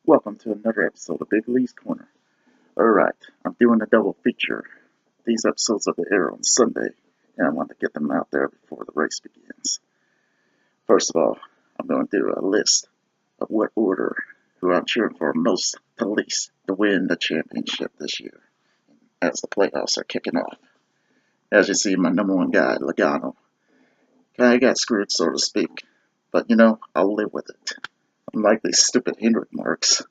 Welcome to another episode of Big Lee's Corner. Alright, I'm doing a double feature. These episodes will air on Sunday, and I want to get them out there before the race begins. First of all, I'm going to do a list of what order who I'm cheering for most to least to win the championship this year, as the playoffs are kicking off. As you see, my number one guy, Logano, kinda got screwed, so to speak, but I'll live with it. Unlike these stupid Hendrick marks.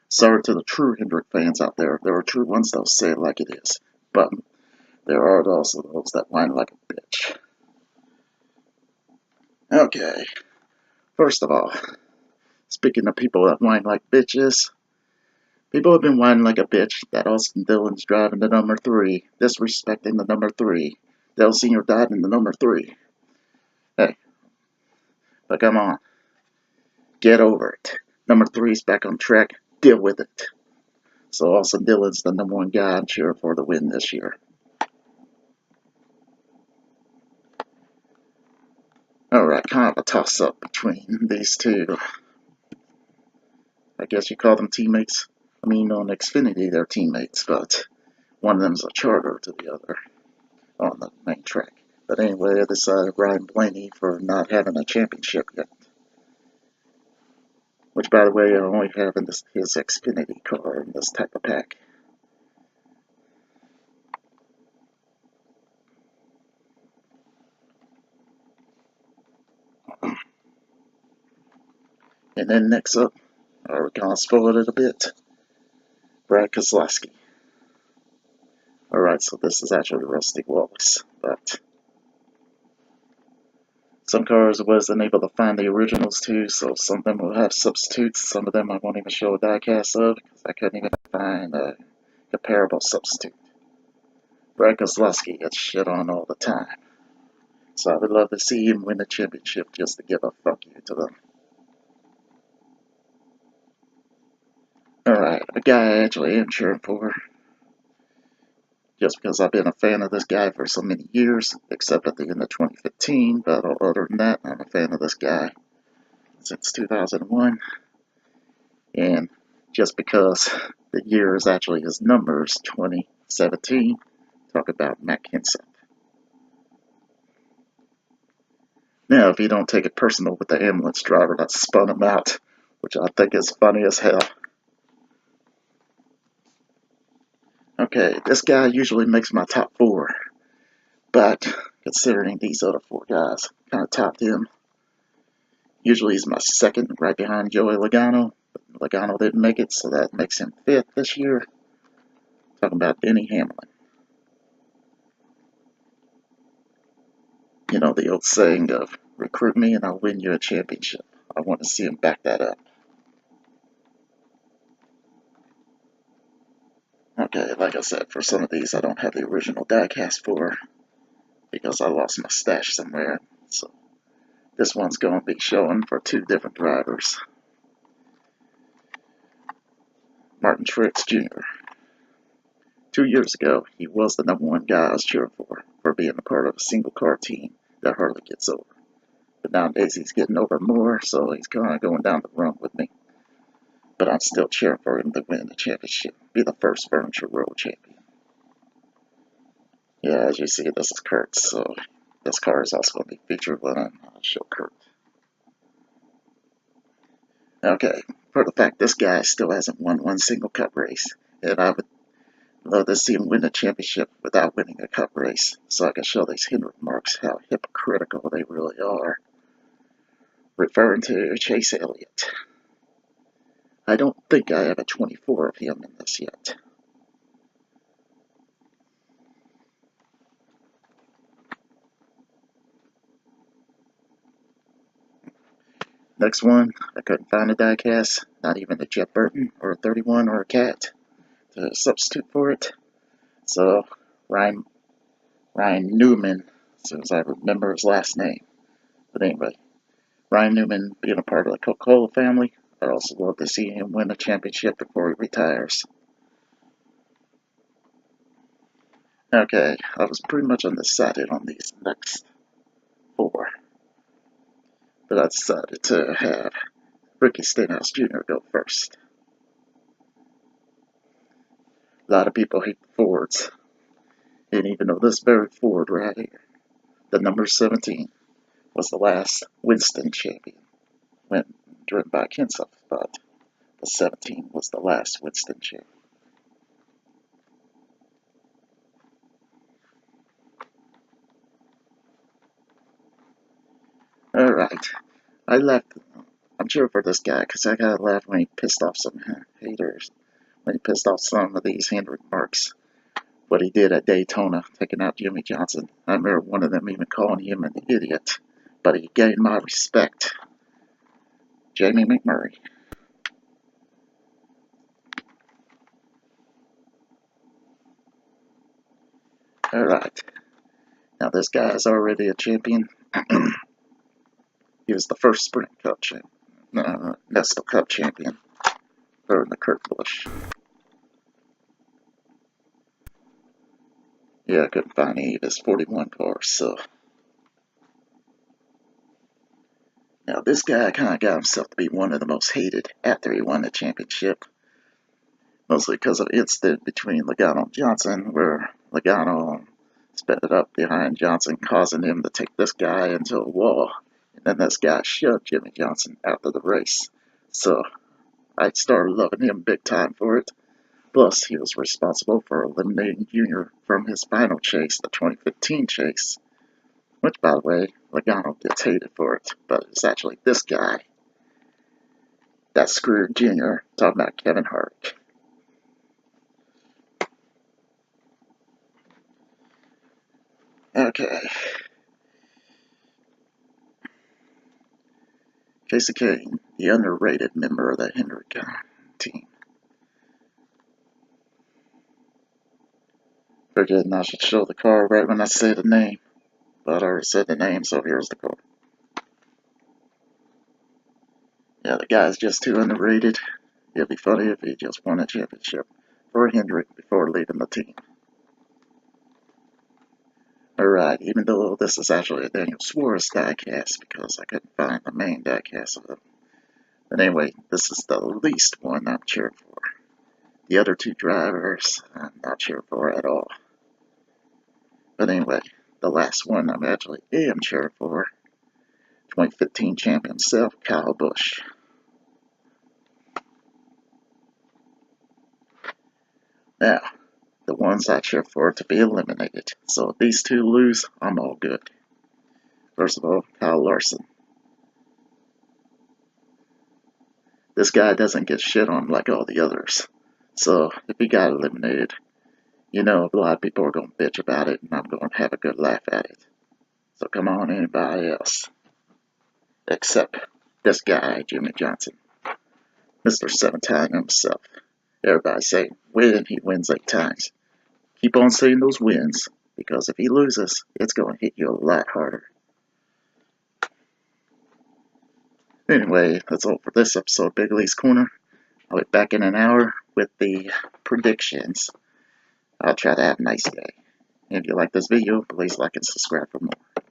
Sorry to the true Hendrick fans out there. There are true ones that'll say it like it is. But there are also those that whine like a bitch. Okay. First of all, speaking of people that whine like bitches, people have been whining like a bitch that Austin Dillon's driving the number 3, disrespecting the number 3. Dale Sr. died in the number 3. Hey, but come on. Get over it. Number 3's back on track. Deal with it. So Austin Dillon's the number one guy I'm cheering for to win this year. Alright, kind of a toss-up between these two. I guess you call them teammates. I mean, on Xfinity they're teammates, but one of them's a charter to the other on the main track. But anyway, I decided Ryan Blaney for not having a championship yet. Which, by the way, I only have in his Xfinity car in this type of pack. And then next up, we're gonna spoil it a bit. Brad Keselowski. Alright, so this is actually Rusty Wallace, but some cars wasn't able to find the originals too, so some of them will have substitutes. Some of them I won't even show a diecast of because I couldn't even find a comparable substitute. Brad Keselowski gets shit on all the time, so I would love to see him win the championship just to give a fuck you to them. Alright, a guy I actually am cheering for, just because I've been a fan of this guy for so many years, except at the end of 2015, but other than that, I'm a fan of this guy since 2001, and just because the year is actually his numbers, 2017, talk about Matt Kenseth. Now, if you don't take it personal with the ambulance driver that spun him out, which I think is funny as hell. Okay, this guy usually makes my top 4, but considering these other 4 guys kind of topped him, usually he's my second, right behind Joey Logano, but Logano didn't make it, so that makes him 5th this year. Talking about Denny Hamlin. You know, the old saying of, recruit me and I'll win you a championship. I want to see him back that up. Okay, like I said, for some of these I don't have the original diecast for, because I lost my stash somewhere, so this one's going to be showing for 2 different drivers. Martin Truex Jr. 2 years ago, he was the number 1 guy I was cheering for being a part of a single car team that hardly gets over. But nowadays he's getting over more, so he's kind of going down the run with me. But I'm still cheering for him to win the championship, be the first Furniture Road champion. Yeah, as you see, this is Kurt, so this car is also going to be featured when I show Kurt. Okay, for the fact this guy still hasn't won one single cup race, and I would love to see him win the championship without winning a cup race, so I can show these Hendrick marks how hypocritical they really are. Referring to Chase Elliott. I don't think I have a 24 of him in this yet. Next one, I couldn't find a diecast, not even a Jeff Burton or a 31 or a Cat to substitute for it. So Ryan Newman, as soon as I remember his last name. But anyway, Ryan Newman being a part of the Coca-Cola family, I'd also love to see him win a championship before he retires. Okay, I was pretty much undecided on these next 4. But I decided to have Ricky Stenhouse Jr. go first. lot of people hate the Fords. And even though this very Ford right here, the number 17, was the last Winston champion when driven by Kenseth, but the 17 was the last Winston champion. Alright, I'm cheering for this guy because I gotta laugh when he pissed off some haters, when he pissed off some of these Hendrick marks. What he did at Daytona, taking out Jimmie Johnson. I remember one of them even calling him an idiot, but he gained my respect. Jamie McMurray. Alright, now this guy is already a champion. He was the first Sprint Cup champion, Nestle Cup champion, for the Kurt Busch. Yeah, I couldn't find any of his 41 cars, so. Now, this guy kind of got himself to be one of the most hated after he won the championship. Mostly because of an incident between Logano and Johnson, where Logano sped it up behind Johnson, causing him to take this guy into a wall. And then this guy shoved Jimmie Johnson after the race. So, I started loving him big time for it. Plus, he was responsible for eliminating Junior from his final chase, the 2015 chase. Which, by the way, Logano gets hated for it, but it's actually this guy that screwed Junior, talking about Kevin Harvick. Okay. Kasey Kahne, the underrated member of the Hendrick team. Forgetting I should show the car right when I say the name. But I already said the name, so here's the car. Yeah, the guy's just too underrated. It'd be funny if he just won a championship for Hendrick before leaving the team. Alright, even though this is actually a Daniel Suarez diecast because I couldn't find the main diecast of them. But anyway, this is the least one I'm cheering for. The other two drivers, I'm not cheering for at all. But anyway, the last one I'm actually am cheering for, 2015 champion himself, Kyle Busch. Now, the ones I cheer for to be eliminated. So if these two lose, I'm all good. First of all, Kyle Larson. This guy doesn't get shit on like all the others. So if he got eliminated, you know a lot of people are going to bitch about it, and I'm going to have a good laugh at it. So come on, anybody else. Except this guy, Jimmie Johnson. Mr. 7-time himself. Everybody say, win, he wins 8 times. Keep on saying those wins, because if he loses, it's going to hit you a lot harder. Anyway, that's all for this episode of Big Lee's Corner. I'll be back in an hour with the predictions. I'll try to have a nice day. If you like this video, please like and subscribe for more.